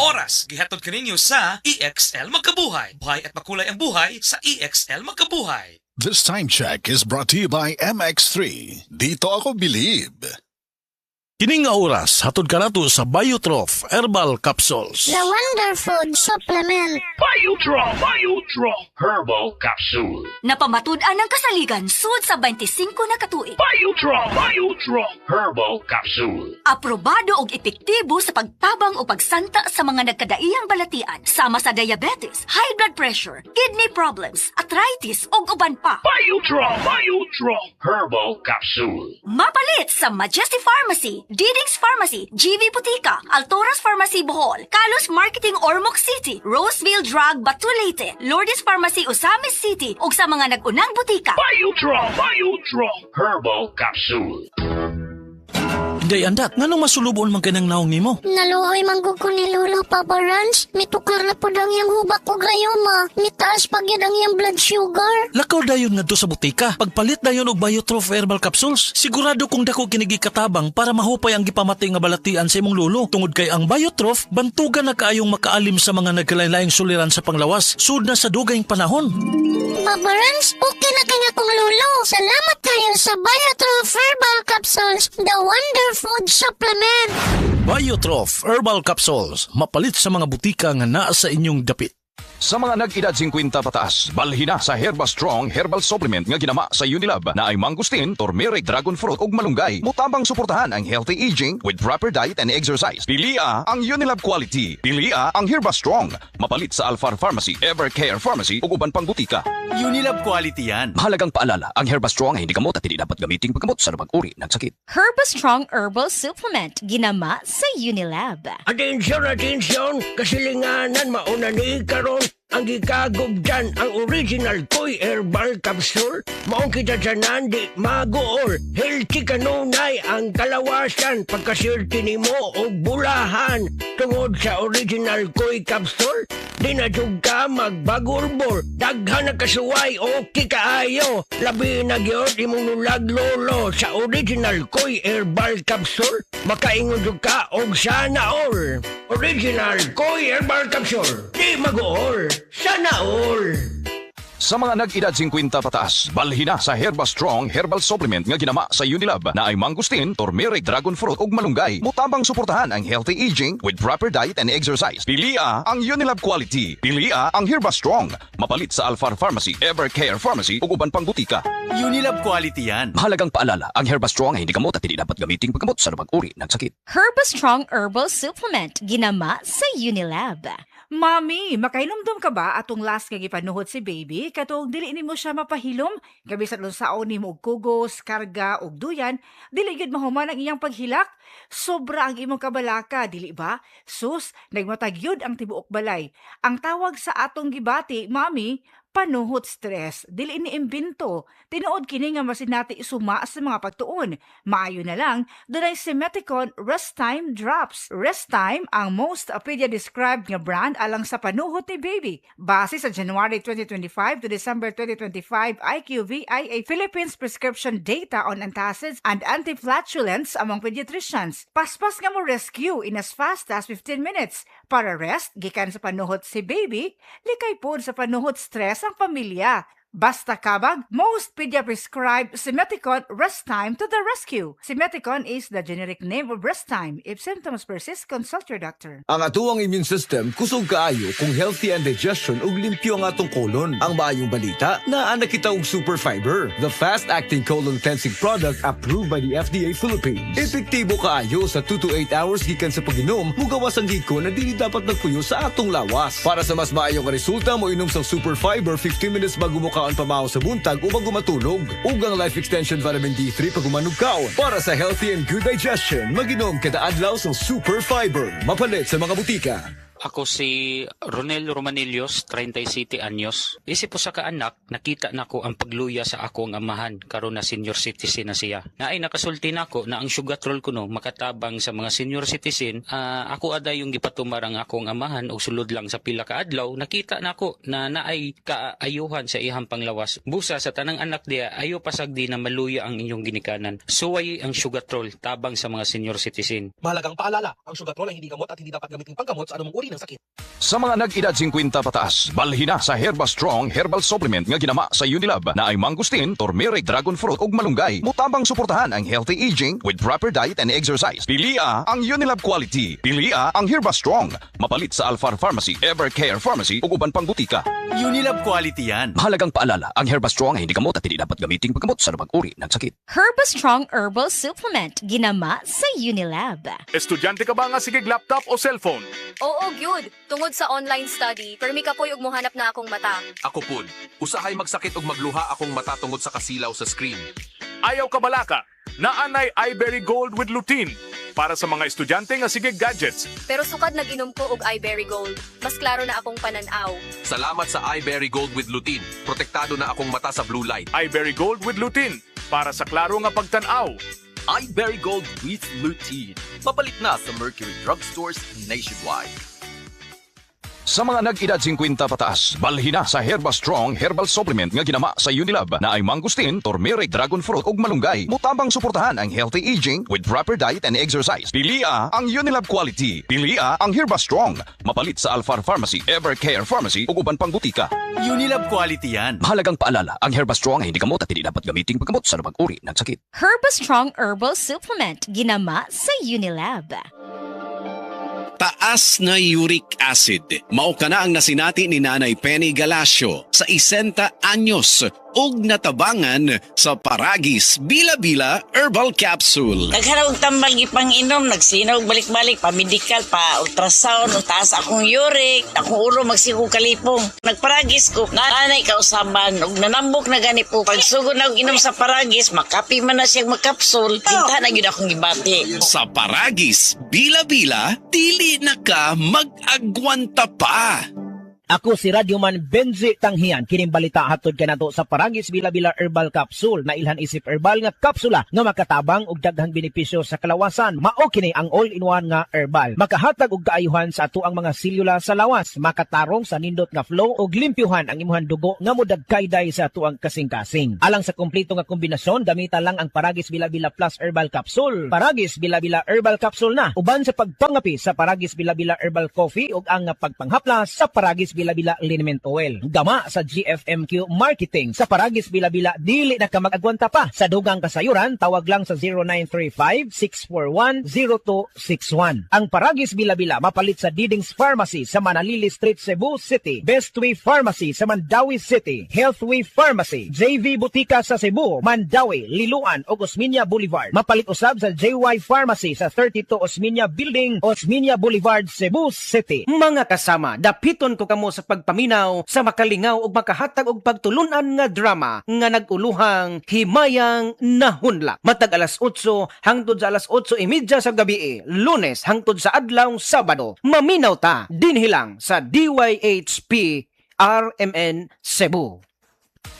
oras. Gihatod kaninyo sa EXL Magkabuhay. Buhay at makulay ang buhay sa EXL Magkabuhay. This time check is brought to you by MX3. Dito ako believe. Kining nga oras, hatod ka nato sa Biotrof Herbal Capsules. The Wonder Food Supplement. Biotrof Herbal Capsule. Napamatud-an ng kasaligan sud sa 25 na katuig. Biotrof Herbal Capsule. Aprobado og epektibo sa pagtabang o pagsanta sa mga nagkadaiyang balatian sama sa diabetes, high blood pressure, kidney problems, arthritis ug uban pa. Biotrof Herbal Capsule. Mapalit sa Majesty Pharmacy, Diding's Pharmacy, GV Putika, Altoras Pharmacy Bohol, Kalos Marketing Ormoc City, Roseville Drug Batulete, Lourdes Pharmacy Osamis City ug sa mga nag-unang butika. Biotrof Herbal Capsule. Day andak, nganong masulubon man kanang naong nimo? Naluoy manggug ko ni Lolo Papa Rans. Mitukar na po dang yung hubak ko gayoma. Mitaas pag yan ang yung blood sugar. Lakaw dayon ngadto sa butika. Pagpalit dayon og Biotrof Herbal Capsules, sigurado kung dako kinigi katabang para mahupay ang gipamatay nga balatian sa imong lolo. Tungod kay ang Biotrof bantugan na kaayong makaalim sa mga nagkalain-laing suliran sa panglawas sud na sa dugayng panahon. Papa Rans, okay na kanya kong lolo. Salamat kayo sa Biotrof Herbal Capsules, the Wonder Food Supplement. Biotrof Herbal Capsules, mapalit sa mga butika nga naa sa inyong dapit. Sa mga nag-edad 50 pataas, balhina sa Herba Strong Herbal Supplement nga ginama sa Unilab na ay mangustin, turmeric, dragon fruit ug malunggay. Mutabang suportahan ang healthy aging with proper diet and exercise. Pilia ang Unilab quality. Pilia ang Herba Strong. Mapalit sa Alfar Pharmacy, Evercare Pharmacy ug uban pang butika. Unilab quality yan. Mahalagang paalala, ang Herba Strong ay hindi gamot at hindi dapat gamitin paggamot sa anumang uri ng sakit. Herba Strong Herbal Supplement, ginama sa Unilab. Atensyon, kasilinganan mauna ni karon. Ang gikagob dyan, ang original Koy Herbal Capsule. Maong kita dyanan, di magool. Healthy kanunay ang kalawasan. Pagkasilti ni mo o bulahan. Tungod sa original Koy Capsule, di na jug ka magbagurbor. Daghan na kasuway, okay kaayo. Labi na gyud imong nulag lolo sa original Koy Herbal Capsule. Makaingon jud ka og sana all. Original Koy Herbal Capsule, di magool. Sana all! Sa mga nag-edad 50 pataas, balhina sa Herba Strong Herbal Supplement nga ginama sa Unilab na ay mangustin, turmeric, dragon fruit ug malunggay. Mutabang suportahan ang healthy aging with proper diet and exercise. Pilia ang Unilab quality. Pilia ang Herba Strong. Mapalit sa Alfar Pharmacy, Evercare Pharmacy ug uban pang butika. Unilab quality yan. Mahalagang paalala, ang Herba Strong ay hindi gamot at hindi dapat gamitin paggamot sa anumang uri ng sakit. Herba Strong Herbal Supplement, ginama sa Unilab. Mami, makainomdom ka ba atong last nga gipanuhod si baby? Katong dili nimo siya mapahilom, gabi sa lunsaon nimo og kugos, karga og duyan, dili gyud mahuman ang iyang paghilak. Sobra ang imong kabalaka, dili ba? Sus, nagmatag yun ang tibuok balay. Ang tawag sa atong gibati, mami, panuhot stress, dili ni imbento. Tinuod kini nga masinati isuma sa mga pagtuon. Maayo na lang, dunay Simeticon Rest Time Drops. Rest Time ang most pedia-described nga brand alang sa panuhot ni baby. Base sa January 2025 to December 2025 IQVIA Philippines prescription data on antacids and anti-flatulence among pediatricians. Paspas nga mo rescue in as fast as 15 minutes. Para rest, gikan sa panuhot si baby, likay pod sa panuhot stress ang pamilya. Basta kabag, most pedia-prescribed Simeticon Rest Time to the rescue. Simeticon is the generic name of Rest Time. If symptoms persist, consult your doctor. Ang atuang immune system kusog kaayo kung healthy ang digestion ug limpyo ang atong colon. Ang maayong balita, naa na kita og Super Fiber, the fast-acting colon cleansing product approved by the FDA Philippines. Epektibo kaayo sa 2 to 8 hours gikan sa pag-inom, mugawas ang gikon na dili dapat nagpuyo sa atong lawas. Para sa mas maayong resulta, mo inom sa Super Fiber 15 minutes bago mo kaon pamahaw sa buntag o bago matulog. Ug ang Life Extension Vitamin D3 pag umanog kaon. Para sa healthy and good digestion, mag-inom kada adlaw sa Super Fiber. Mapalit sa mga butika. Ako si Ronel Romanillos, 37 anyos. Isip po sa kaanak, nakita nako ang pagluya sa akong amahan karon na senior citizen na siya. Naay nakasulti nako na ang sugatrol kuno makatabang sa mga senior citizen. Ako aday yung gipatumar ang akong amahan o sulod lang sa pila ka adlaw. Nakita nako na naay kaayuhan sa ihang panglawas. Busa sa tanang anak diya ayo pasagdi na maluya ang inyong ginikanan. Suway ang sugatrol tabang sa mga senior citizen. Mahalagang paalala, ang sugatrol ay hindi gamot at hindi dapat gamitin panggamot sa anumang uri ng ng sakit. Sa mga nag-edad 50 pataas, balhina sa Herba Strong Herbal Supplement nga ginama sa Unilab na ay mangustin, turmeric, dragon fruit ug malunggay. Mutabang suportahan ang healthy aging with proper diet and exercise. Pilia ang Unilab quality. Pilia ang Herba Strong. Mapalit sa Alfar Pharmacy, Evercare Pharmacy ug uban pang butika. Unilab quality yan. Mahalagang paalala, ang Herba Strong ay hindi gamot at hindi dapat gamitin paggamot sa anumang uri ng sakit. Herba Strong Herbal Supplement. Ginama sa Unilab. Estudyante ka ba nga sigig laptop o cellphone? Oo, gyud. Tungod sa online study, permi ka po'y ug mohanap na akong mata. Ako pud, usahay magsakit og magluha akong mata tungod sa kasilaw sa screen. Ayaw ka balaka, naanay iBerry Gold with lutein para sa mga estudyante nga sigig gadgets. Pero sukad nag-inom ko og iBerry Gold. Mas klaro na akong pananaw. Salamat sa iBerry Gold with lutein. Protektado na akong mata sa blue light. iBerry Gold with lutein para sa klaro nga pagtanaw. iBerry Gold with lutein. Mapalit na sa Mercury Drugstores nationwide. Sa mga nag-edad 50 pataas, balhina sa Herba Strong Herbal Supplement nga ginama sa Unilab na ay mangustin, turmeric, dragon fruit ug malunggay. Mutabang suportahan ang healthy aging with proper diet and exercise. Pilia ang Unilab quality. Pilia ang Herba Strong. Mapalit sa Alfar Pharmacy, Evercare Pharmacy ug uban pang butika. Unilab quality yan. Mahalagang paalala, ang Herba Strong ay hindi gamot at hindi dapat gamitin paggamot sa anumang uri ng sakit. Herba Strong Herbal Supplement. Ginama sa Unilab. Taas na uric acid. Mao ka na ang nasinati ni Nanay Penny Galasio sa 60 anyos ug natabangan sa Paragis Bila-Bila Herbal Capsule. Nagharog tambal gipang inom, nagsinog balik-balik, pa-medical, pa-ultrasound, taas akong uric, akong ulo magsigo kalipong. Nagparagis ko, nanay kausaban, ug nanambok na gani po. Pagsugod na inom sa Paragis, makapi man na siyang makapsul, tinta na yun akong gibati. Sa Paragis Bila-Bila, dili na ka mag-agwanta pa. Ako si Radyoman Benzi Tanghian, kining balita hatod kanato sa Paragis Bila-Bila Herbal Capsule na ilhan isip herbal nga kapsula nga makatabang og daghang benepisyo sa kalawasan. Mao kini ang all-in-one nga herbal. Makahatag og kaayuhan sa ato ang mga selula sa lawas, makatarong sa nindot nga flow og limpyuhan ang imuhang dugo nga modagkayday sa ato ang kasing-kasing. Alang sa kompleto nga kombinasyon, gamita lang ang Paragis Bila-Bila Plus Herbal Capsule. Paragis Bila-Bila Herbal Capsule na uban sa pagpangapi sa Paragis Bila-Bila Herbal Coffee ug ang pagpanghaplas sa Paragis Bila-Bila Liniment Oil. Gama sa GFMQ Marketing. Sa Paragis Bila-Bila, dili na ka mag-agwanta pa. Sa dugang kasayuran, tawag lang sa 0935-641-0261. Ang Paragis Bila-Bila mapalit sa Didings Pharmacy sa Manalili Street, Cebu City. Bestway Pharmacy sa Mandawi City. Healthway Pharmacy. JV Butika sa Cebu, Mandawi, Liluan o Osmeña Boulevard. Mapalit usab sa JY Pharmacy sa 32 Osmeña Building, Osmeña Boulevard, Cebu City. Mga kasama, dapiton ko kamo sa pagpaminaw sa makalingaw ug makahatag og pagtulunan nga drama nga naguluhang Himayang Nahunla. Matag alas 8 hangtod sa alas 8:30 sa gabi, Lunes hangtod sa adlaw Sabado. Maminaw ta dinhi lang sa DYHP RMN Cebu.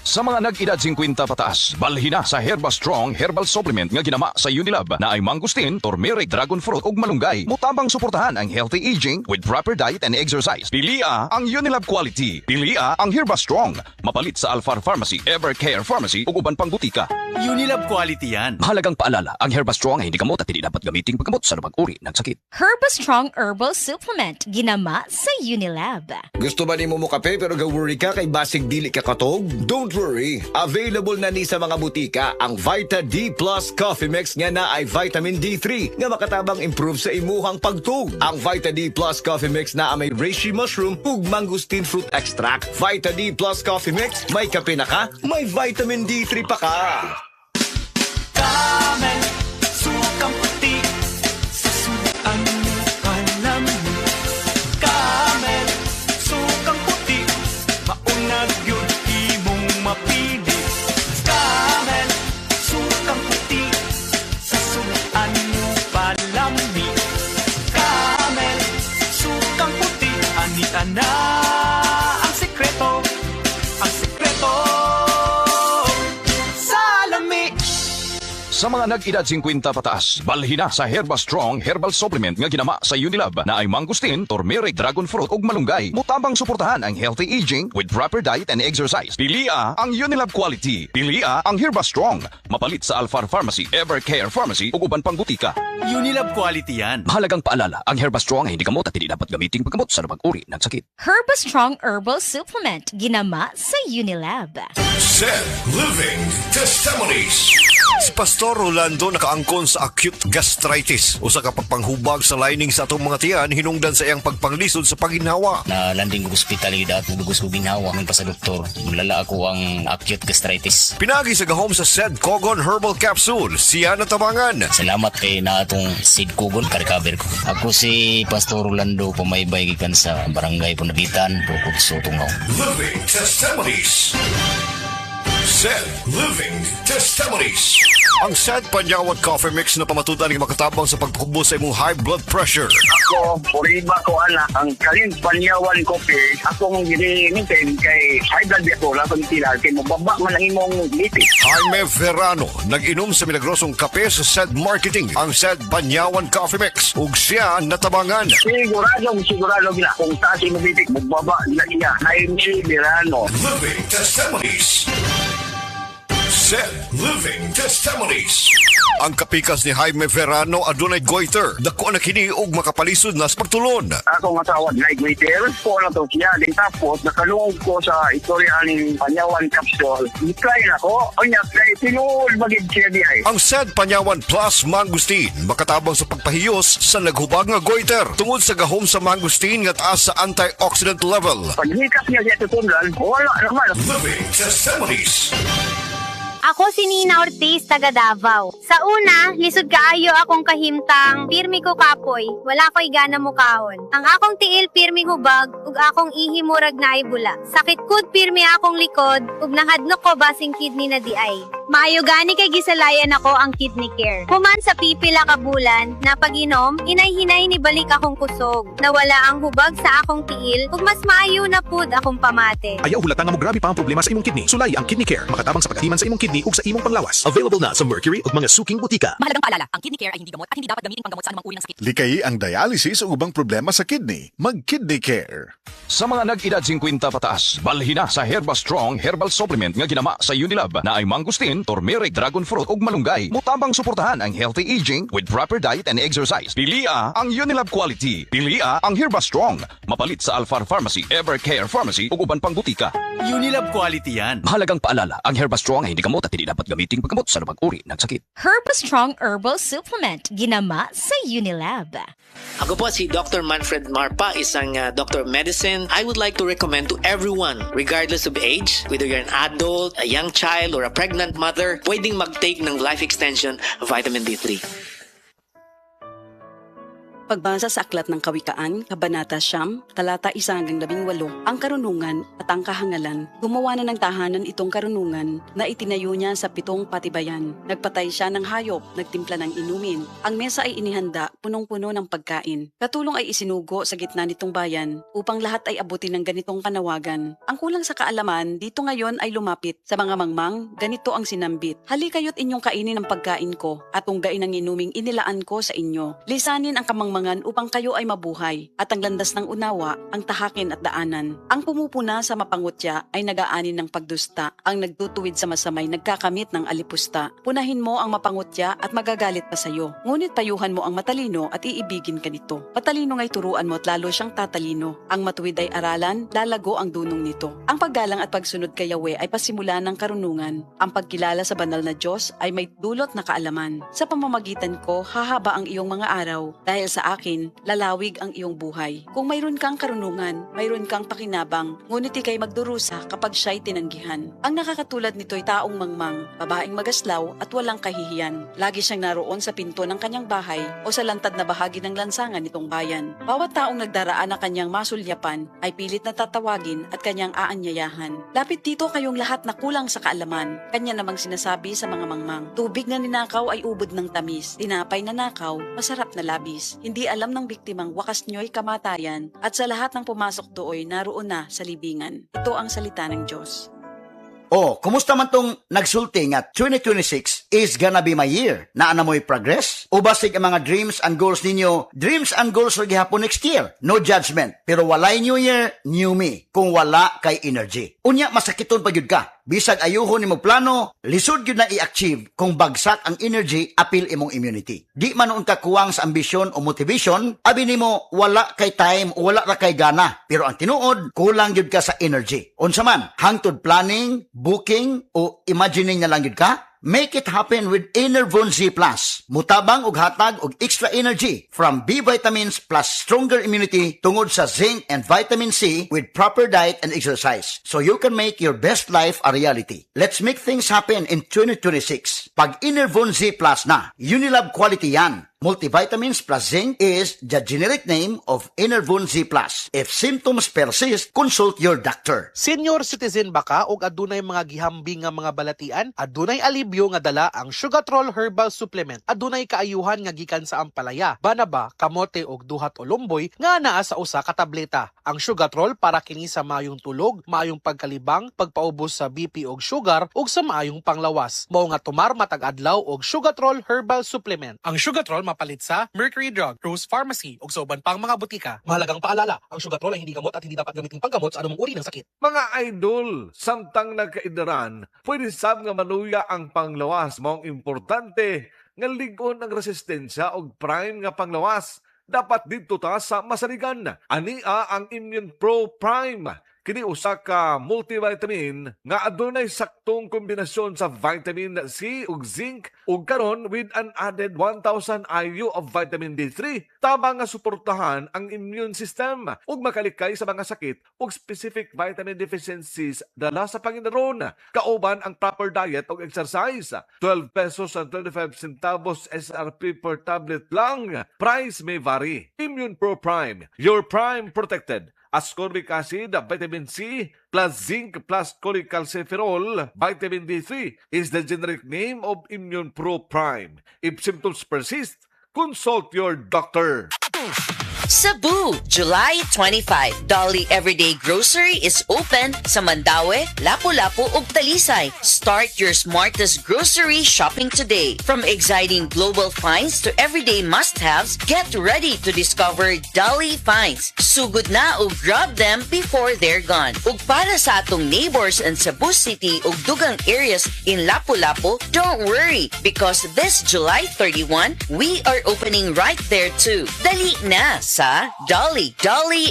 Sa mga nag-edad 50 pataas, balhina sa Herba Strong Herbal Supplement nga ginama sa Unilab na ay mangustin, turmeric, dragon fruit ug malunggay. Mutabang suportahan ang healthy aging with proper diet and exercise. Pilia ang Unilab quality. Pilia ang Herba Strong. Mapalit sa Alfar Pharmacy, Evercare Pharmacy ug uban pang butika. Unilab quality yan. Mahalagang paalala, ang Herba Strong ay hindi gamot at hindi dapat gamitin paggamot sa anumang uri ng sakit. Herba Strong Herbal Supplement. Ginama sa Unilab. Gusto ba ni mo kape pero ga-worry ka kay basig dili ka katog? Don't worry, available na ni sa mga butika ang Vita D Plus Coffee Mix nga na ay vitamin D3 nga makatabang improve sa imuhang pagtug. Ang Vita D Plus Coffee Mix na may reishi mushroom ug mangosteen fruit extract. Vita D Plus Coffee Mix, may kape na ka, may vitamin D3 pa ka. Camel, sukang puti, sasuan mo palamin. Camel, sukang puti, maunag yun mapili. Camel, sukang puti, sasuan mo palami. Camel, sukang puti, anian na ang sekreto sa lami. Sa Sa mga nag-edad 50 pataas, balhin na sa Herba Strong Herbal Supplement nga ginama sa Unilab na ay mangustin, turmeric, dragon fruit ug malunggay. Mutabang suportahan ang healthy aging with proper diet and exercise. Pilia ang Unilab quality. Pilia ang Herba Strong. Mapalit sa Alfar Pharmacy, Evercare Pharmacy ug uban pang butika. Unilab quality yan. Mahalagang paalala, ang Herba Strong ay hindi gamot at hindi dapat gamitin paggamot sa labang uri ng sakit. Herba Strong Herbal Supplement. Ginama sa Unilab. Said Living Testimonies. Si Pastor Rolando nakaangkon sa acute gastritis. Usa ka pagpanghubag sa lining sa atong mga tiyan hinungdan sa iyang pagpanglisod sa paginawa. Na landing ko hospital at dugos ko ginawa ng pa sa doktor. Mulala ako ang acute gastritis. Pinagi sa gahom sa Said Kogon Herbal Capsule. Siya natabangan. Salamat kay na atong Said Kogon ka-recover ko. Ako si Pastor Rolando pumaybay gikan sa barangay Punabitan, Bukod sa Tungaw. Living Testimonies. Said Living Testimonies. Ang Sad Panyawat Coffee Mix na pamatudan ng makatabang sa pagpakubo sa imong high blood pressure. Ako, puriba ko anak, ang Kaling Panyawan Coffee, akong ginimitin kay high blood ako, lapang tila, kay mababa man ang imong lipid. Jaime Verano, nag-inom sa milagrosong kape sa Sad Marketing, ang Sad Panyawan Coffee Mix, ug siya natabangan. Sigurado gina, kung taas imong lipid, mababa gina niya. Jaime Verano. Living Testimonies. Said Living Testimonies. Ang kapikas ni Jaime Verano adunay goiter. Dako na kini og makapalisod na sa pagtulon. Ako nga tawag na goiter, ko na to siya. Din tapos, nakalungog ko sa istorya ng Panyawan Capsule. I-try na ko. O niya, tinuol magig siya di ay. Ang Said Panyawan Plus Mangustin makatabang sa pagpahiyos sa naghubag nga goiter. Tungod sa gahom sa mangustin nga taas sa antioxidant level. Paghikas niya siya tutunlan, wala naman. Living Testimonies. Ako si Nina Ortiz, taga Davao. Sa una, lisod kaayo akong kahimtang, pirmi ko kapoy, wala ko'y gana mukahon. Ang akong tiil pirmi hubag, ug akong ihimurag na ibula. Sakit kud pirmi akong likod, ug nahadnok ko basing kidney na di ay. Maayo gani kay gisalayan ako ang kidney care. Human sa pipila ka bulan, na pag-inom, inay-hinay ni balik akong kusog. Nawala ang hubag sa akong tiil, ug mas maayo na pud akong pamate. Ayaw hulata nga mo grabe pa ang problema sa imong kidney. Sulay ang Kidney Care, makatabang sa pagatiman sa imong kidney ug sa imong panglawas. Available na sa Mercury ug mga suking butika. Mahalagang paalala, ang kidney care ay hindi gamot at hindi dapat gamitin panggamot sa anumang uri ng sakit. Likay ang dialysis o ubang problema sa kidney. Mag-Kidney Care. Sa mga nag-edad 50 pataas, balhin na sa Herba Strong Herbal Supplement nga ginama sa Unilab na ay mangustin, turmeric, dragon fruit ug malunggay. Mutabang suportahan ang healthy aging with proper diet and exercise. Pilia ang Unilab quality. Pilia ang Herba Strong. Mapalit sa Alfar Pharmacy, Evercare Pharmacy ug uban pang butika. Unilab quality yan. Mahalagang paalala, ang Herba Strong ay hindi gamot at hindi dapat gamitin paggamot sa labang uri ng sakit. Herba Strong Herbal Supplement. Ginama sa Unilab. Ako po si Dr. Manfred Marpa, isang Doctor of Medicine. I would like to recommend to everyone, regardless of age, whether you're an adult, a young child, or a pregnant mother, pwedeng mag-take ng Life Extension Vitamin D3. Pagbasa sa Aklat ng Kawikaan, Kabanata 9, talata 1-18, ang karunungan at ang kahangalan. Gumawa na ng tahanan itong karunungan na itinayo niya sa 7 patibayan. Nagpatay siya ng hayop, nagtimpla ng inumin. Ang mesa ay inihanda, punong-puno ng pagkain. Katulong ay isinugo sa gitna nitong bayan upang lahat ay abutin ng ganitong panawagan. Ang kulang sa kaalaman, dito ngayon ay lumapit. Sa mga mangmang, ganito ang sinambit. Halikayo't inyong kainin ang pagkain ko at tunggain ang inuming inilaan ko sa inyo. Lisanin ang kamangmangan upang kayo ay mabuhay, at ang landas ng unawa ang tahakin at daanan. Ang pumupuna sa mapangutya ay nag-aanin ng pagdusta, ang nagtutuwid sa masamay nagkakamit ng alipusta. Punahin mo ang mapangutya at magagalit pa sayo. Ngunit payuhan mo ang matalino at iibigin ka nito. Matalino nga'y turuan mo at lalo siyang tatalino. Ang matuwid ay aralan, lalago ang dunong nito. Ang paggalang at pagsunod kay Yahweh ay pasimula ng karunungan. Ang pagkilala sa banal na Diyos ay may dulot na kaalaman. Sa pamamagitan ko, hahaba ang iyong mga araw, dahil sa akin, lalawig ang iyong buhay. Kung mayroon kang karunungan, mayroon kang pakinabang, ngunit ikay magdurusa kapag siya'y tinanggihan. Ang nakakatulad nito'y taong mangmang, babaeng magaslaw at walang kahihiyan. Lagi siyang naroon sa pinto ng kanyang bahay o sa lantad na bahagi ng lansangan nitong bayan. Bawat taong nagdaraan na kanyang masulyapan ay pilit na tatawagin at kanyang aanyayahan. Lapit dito kayong lahat na kulang sa kaalaman. Kanya namang sinasabi sa mga mangmang, tubig na ninakaw ay ubod ng tamis, tinapay na nakaw, masarap na labis. Hindi alam ng biktimang wakas nyo'y kamatayan at sa lahat ng pumasok dooy naroon na sa libingan. Ito ang salita ng Diyos. Oh, kumusta man tong nagsulti nga 2026 is gonna be my year. Naana mo'y progress? O basig ang mga dreams and goals ninyo, dreams and goals rin gihapon next year. No judgment. Pero walay new year, new me. Kung wala kay energy. Unya, masakiton pa yun ka. Bisag ayuhon nimo plano, lisod yun na i-achieve kung bagsak ang energy, apil imong immunity. Di man noon ka kuwang sa ambisyon o motivation, abi nimo wala kay time o wala ra kay gana. Pero ang tinuod, kulang yun ka sa energy. Unsa man, hangtod planning, booking, o imagining na lang yun ka? Make it happen with Enervon Z+. Mutabang og hatag og extra energy from B vitamins plus stronger immunity tungod sa zinc and vitamin C with proper diet and exercise. So you can make your best life a reality. Let's make things happen in 2026. Pag Enervon Z+ na, Unilab quality yan. Multivitamins plus zinc is the generic name of Enervon Z+. If symptoms persist, consult your doctor. Senior citizen ba ka o adunay mga gihambing nga mga balatian? Adunay alibyo nga dala ang Sugatrol Herbal Supplement. Adunay kaayuhan nga gikan sa ampalaya, banaba, kamote og duhat o lumboy nga naa sa usa ka tableta. Ang Sugatrol para kini sa maayong tulog, maayong pagkalibang, pagpaubos sa BP og sugar ug sa maayong panglawas. Mao nga tumar matag adlaw og Sugatrol Herbal Supplement. Ang Sugatrol mapalit sa Mercury Drug, Rose Pharmacy ug sa uban pang mga butika. Mahalagang paalala, ang Sugatrol ay hindi gamot at hindi dapat gamitin panggamot sa anumang uri ng sakit. Mga idol, samtang nagkaidaran, pwede sab nga manuya ang panglawas. Maong importante nga ligon ang resistensya og prime nga panglawas. Dapat dito ta sa masaligan. Ania ang Immune Pro Prime. Kini usa ka multivitamin nga adunay saktong kombinasyon sa vitamin C ug zinc ug karon with an added 1,000 IU of vitamin D3 tabang nga suportahan ang immune system ug makalikay sa mga sakit ug specific vitamin deficiencies dala sa panginaron. Kauban ang proper diet ug exercise. 12 pesos and 25 centavos SRP per tablet lang. Price may vary. Immune Pro Prime, your prime protected. Ascorbic acid, vitamin C, plus zinc, plus cholecalciferol, vitamin D3 is the generic name of Immune Pro Prime. If symptoms persist, consult your doctor. Cebu, July 25. Dolly Everyday Grocery is open sa Mandaue, Lapu-Lapu ug Talisay. Start your smartest grocery shopping today. From exciting global finds to everyday must-haves, get ready to discover Dolly Finds. Sugod na ug grab them before they're gone. Ug para sa atong neighbors in Cebu City ug dugang areas in Lapu-Lapu, don't worry because this July 31, we are opening right there too. Dali na sa Dolly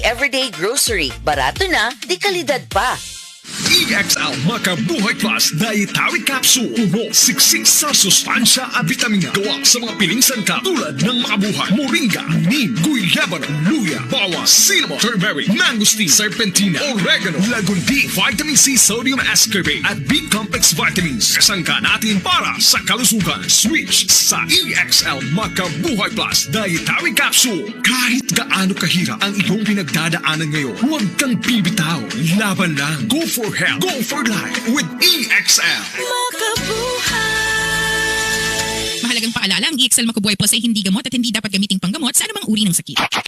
Everyday Grocery. Barato na, di kalidad pa. EXL Makabuhay Plus Dietary Capsule. Puro siksik sa sustansya at vitamina. Gawa sa mga piling sangkap tulad ng makabuhay, moringa, neem, guyabano, luya, bawas, cinnamon, turmeric, mangosteen, serpentina, oregano, lagundi, vitamin C, sodium ascorbate at B-complex vitamins. Kasangka natin para sa kalusugan. Switch sa EXL Makabuhay Plus Dietary Capsule. Kahit gaano kahirap ang iyong pinagdadaanan ngayon, huwag kang bibitaw. Laban lang. Go for health. Go for life with EXL. Mahalagang paalala, ang EXL Makabuhay Plus ay hindi gamot at hindi dapat gamiting panggamot sa anumang uri ng sakit.